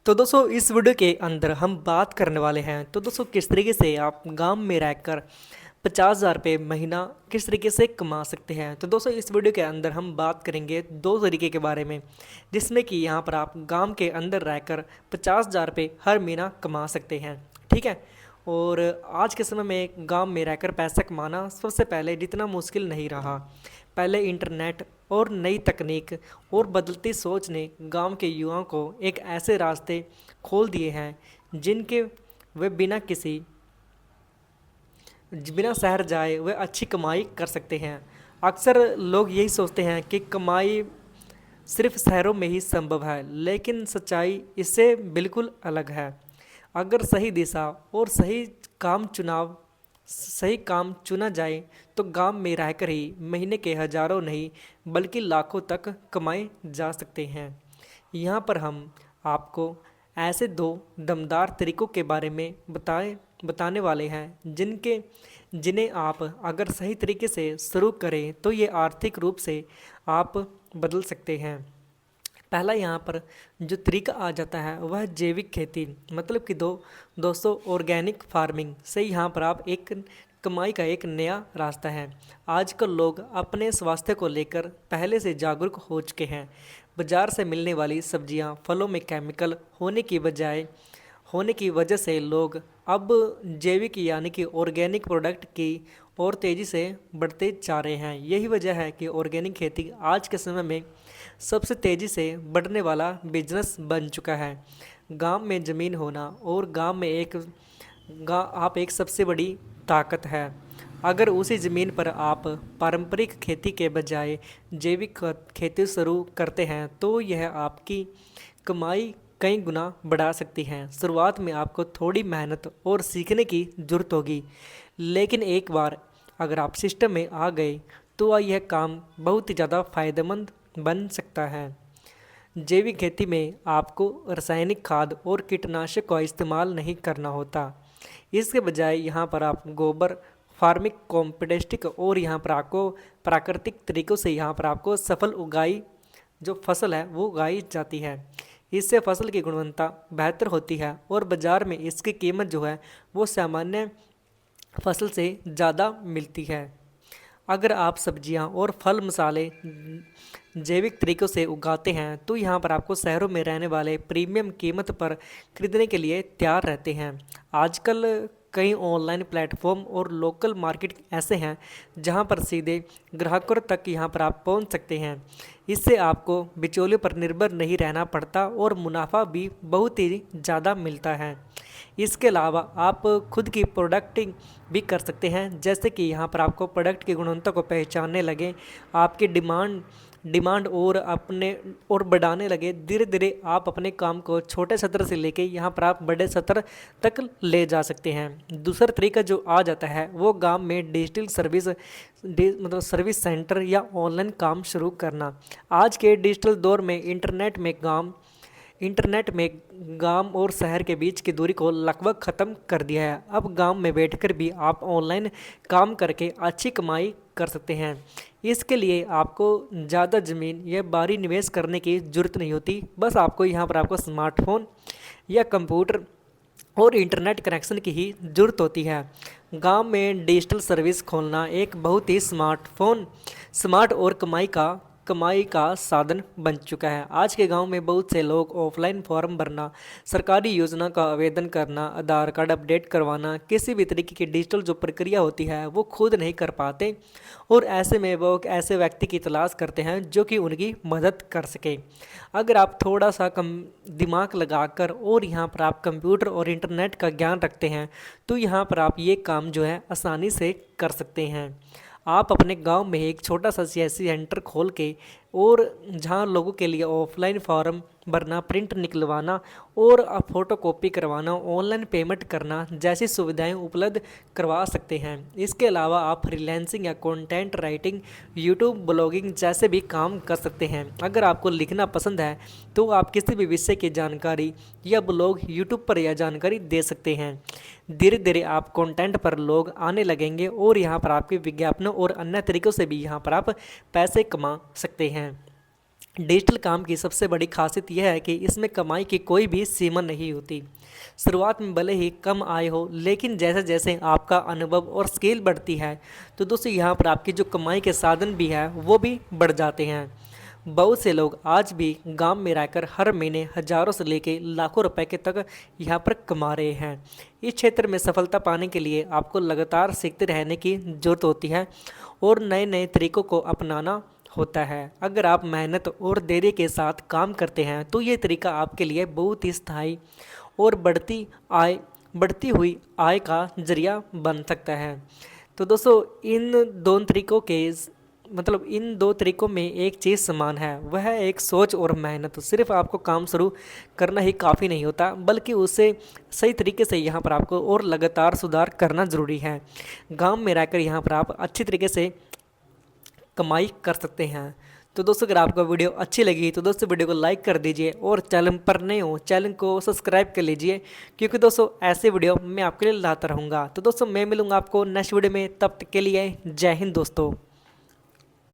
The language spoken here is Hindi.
तो दोस्तों इस वीडियो के अंदर हम बात करने वाले हैं तो दोस्तों किस तरीके से आप गांव में रहकर 50,000 रुपये महीना किस तरीके से कमा सकते हैं। तो दोस्तों इस वीडियो के अंदर हम बात करेंगे दो तरीके के बारे में, जिसमें कि यहाँ पर आप गांव के अंदर रहकर 50,000 रुपये हर महीना कमा सकते हैं। ठीक है। और आज के समय में गांव में रहकर पैसा कमाना सबसे पहले जितना मुश्किल नहीं रहा। पहले इंटरनेट और नई तकनीक और बदलती सोच ने गांव के युवाओं को एक ऐसे रास्ते खोल दिए हैं जिनके वे बिना शहर जाए वे अच्छी कमाई कर सकते हैं। अक्सर लोग यही सोचते हैं कि कमाई सिर्फ शहरों में ही संभव है, लेकिन सच्चाई इससे बिल्कुल अलग है। अगर सही दिशा और सही काम चुना जाए तो गांव में रहकर ही महीने के हजारों नहीं बल्कि लाखों तक कमाए जा सकते हैं। यहाँ पर हम आपको ऐसे दो दमदार तरीकों के बारे में बताने वाले हैं जिन्हें आप अगर सही तरीके से शुरू करें तो ये आर्थिक रूप से आप बदल सकते हैं। पहला यहाँ पर जो तरीका आ जाता है वह जैविक खेती, मतलब कि दोस्तों ऑर्गेनिक फार्मिंग से यहाँ पर आप एक कमाई का एक नया रास्ता है। आजकल लोग अपने स्वास्थ्य को लेकर पहले से जागरूक हो चुके हैं। बाजार से मिलने वाली सब्जियाँ फलों में केमिकल होने की वजह से लोग अब जैविक यानी कि ऑर्गेनिक प्रोडक्ट की और तेज़ी से बढ़ते जा रहे हैं। यही वजह है कि ऑर्गेनिक खेती आज के समय में सबसे तेज़ी से बढ़ने वाला बिजनेस बन चुका है। गांव में ज़मीन होना और गांव में आप एक सबसे बड़ी ताकत है। अगर उसी ज़मीन पर आप पारंपरिक खेती के बजाय जैविक खेती शुरू करते हैं तो यह आपकी कमाई कई गुना बढ़ा सकती हैं। शुरुआत में आपको थोड़ी मेहनत और सीखने की ज़रूरत होगी, लेकिन एक बार अगर आप सिस्टम में आ गए तो यह काम बहुत ही ज़्यादा फायदेमंद बन सकता है। जैविक खेती में आपको रासायनिक खाद और कीटनाशक का इस्तेमाल नहीं करना होता। इसके बजाय यहाँ पर आप गोबर फार्मिक कॉम्पोस्टिंग और यहाँ पर आपको प्राकृतिक तरीक़ों से यहाँ पर आपको जो फसल है वो उगाई जाती है। इससे फसल की गुणवत्ता बेहतर होती है और बाज़ार में इसकी कीमत जो है वो सामान्य फसल से ज़्यादा मिलती है। अगर आप सब्जियां और फल मसाले जैविक तरीक़ों से उगाते हैं तो यहाँ पर आपको शहरों में रहने वाले प्रीमियम कीमत पर खरीदने के लिए तैयार रहते हैं। आजकल कई ऑनलाइन प्लेटफॉर्म और लोकल मार्केट ऐसे हैं जहाँ पर सीधे ग्राहकों तक यहाँ पर आप पहुँच सकते हैं। इससे आपको बिचौलियों पर निर्भर नहीं रहना पड़ता और मुनाफा भी बहुत ही ज़्यादा मिलता है। इसके अलावा आप खुद की प्रोडक्टिंग भी कर सकते हैं, जैसे कि यहाँ पर आपको प्रोडक्ट की गुणवत्ता को पहचानने लगे, आपकी डिमांड और बढ़ाने लगे। धीरे धीरे आप अपने काम को छोटे सत्र से लेके यहाँ पर आप बड़े सत्र तक ले जा सकते हैं। दूसरा तरीका जो आ जाता है वो गांव में डिजिटल सर्विस सेंटर या ऑनलाइन काम शुरू करना। आज के डिजिटल दौर में इंटरनेट में गांव और शहर के बीच की दूरी को लगभग ख़त्म कर दिया है। अब गांव में बैठकर भी आप ऑनलाइन काम करके अच्छी कमाई कर सकते हैं। इसके लिए आपको ज़्यादा ज़मीन या भारी निवेश करने की ज़रूरत नहीं होती। बस आपको यहाँ पर आपको स्मार्टफोन या कंप्यूटर और इंटरनेट कनेक्शन की ही ज़रूरत होती है। गांव में डिजिटल सर्विस खोलना एक बहुत ही स्मार्ट और कमाई का साधन बन चुका है। आज के गांव में बहुत से लोग ऑफलाइन फॉर्म भरना, सरकारी योजना का आवेदन करना, आधार कार्ड अपडेट करवाना, किसी भी तरीके की डिजिटल जो प्रक्रिया होती है वो खुद नहीं कर पाते और ऐसे में वो ऐसे व्यक्ति की तलाश करते हैं जो कि उनकी मदद कर सके। अगर आप थोड़ा सा कम दिमाग लगाकर और यहाँ पर आप कंप्यूटर और इंटरनेट का ज्ञान रखते हैं तो यहाँ पर आप ये काम जो है आसानी से कर सकते हैं। आप अपने गांव में एक छोटा सा सीएससी सेंटर खोल के और जहां लोगों के लिए ऑफलाइन फॉर्म भरना, प्रिंट निकलवाना और फ़ोटो कॉपी करवाना, ऑनलाइन पेमेंट करना जैसी सुविधाएं उपलब्ध करवा सकते हैं। इसके अलावा आप फ्रीलांसिंग या कंटेंट राइटिंग, यूट्यूब ब्लॉगिंग जैसे भी काम कर सकते हैं। अगर आपको लिखना पसंद है तो आप किसी भी विषय की जानकारी या ब्लॉग यूट्यूब पर यह जानकारी दे सकते हैं। धीरे धीरे आप कंटेंट पर लोग आने लगेंगे और यहाँ पर आपके विज्ञापनों और अन्य तरीक़ों से भी यहाँ पर आप पैसे कमा सकते हैं। डिजिटल काम की सबसे बड़ी खासियत यह है कि इसमें कमाई की कोई भी सीमा नहीं होती। शुरुआत में भले ही कम आय हो, लेकिन जैसे जैसे आपका अनुभव और स्किल बढ़ती है तो दोस्तों यहाँ पर आपकी जो कमाई के साधन भी है वो भी बढ़ जाते हैं। बहुत से लोग आज भी गांव में रहकर हर महीने हजारों से लेके लाखों रुपए के तक यहाँ पर कमा रहे हैं। इस क्षेत्र में सफलता पाने के लिए आपको लगातार सीखते रहने की ज़रूरत होती है और नए नए तरीक़ों को अपनाना होता है। अगर आप मेहनत और देरी के साथ काम करते हैं तो ये तरीका आपके लिए बहुत ही स्थायी और बढ़ती हुई आय का जरिया बन सकता है। तो दोस्तों इन दो तरीकों में एक चीज़ समान है, वह है एक सोच और मेहनत। सिर्फ आपको काम शुरू करना ही काफ़ी नहीं होता, बल्कि उसे सही तरीके से यहाँ पर आपको और लगातार सुधार करना ज़रूरी है। गांव में रहकर यहाँ पर आप अच्छी तरीके से कमाई कर सकते हैं। तो दोस्तों अगर आपको वीडियो अच्छी लगी तो दोस्तों वीडियो को लाइक कर दीजिए और चैनल पर नए हो चैनल को सब्सक्राइब कर लीजिए, क्योंकि दोस्तों ऐसे वीडियो मैं आपके लिए लाता रहूँगा। तो दोस्तों मैं मिलूँगा आपको नेक्स्ट वीडियो में, तब तक के लिए जय हिंद दोस्तों।